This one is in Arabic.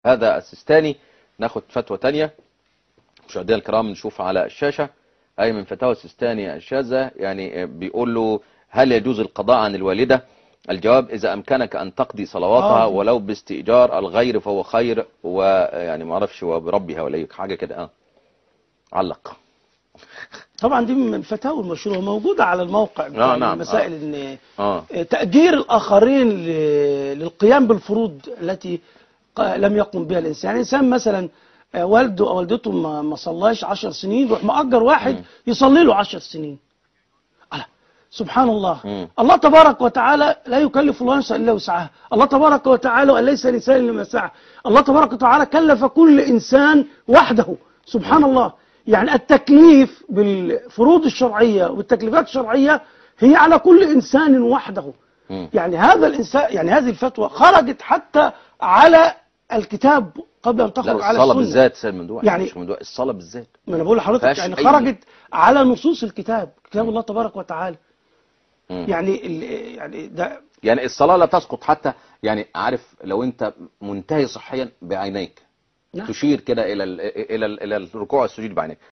هذا السيستاني. ناخد فتوى تانية مشاهدينا الكرام نشوف على الشاشة، أي من فتاوى السيستاني الشاذة. يعني بيقول له: هل يجوز القضاء عن الوالدة؟ الجواب: إذا أمكنك أن تقضي صلواتها ولو باستئجار الغير فهو خير، ويعني ما أعرفش وبربها ولا حاجة كده. علق. طبعا دي من الفتاوى المشهورة موجودة على الموقع بتاع نعم. المسائل ان تأجير الآخرين للقيام بالفروض التي لم يقم بها الإنسان. يعني إنسان مثلا والده أو والدته ما صلاش 10 سنين، يروح مأجر واحد يصلي له 10 سنين. سبحان الله. الله تبارك وتعالى لا يكلف الله نفسا إلا وسعها. الله تبارك وتعالى وأن ليس لإنسان إلا ما سعى. الله تبارك وتعالى كلف كل إنسان وحده. سبحان الله. يعني التكليف بالفروض الشرعية والتكليفات الشرعية هي على كل إنسان وحده. يعني هذا الإنسان، يعني هذه الفتوى خرجت حتى على الكتاب قبل أن تخرج على الصلاة بالذات سيد ممدوح، يعني مش ممدوح، الصلاة بالذات. ما أنا بقول لحضرتك يعني خرجت على نصوص الكتاب، كتاب الله تبارك وتعالى. يعني ده يعني الصلاة لا تسقط حتى، يعني عارف لو أنت منتهي صحيا بعينيك تشير كده إلى الركوع والسجود بعينيك.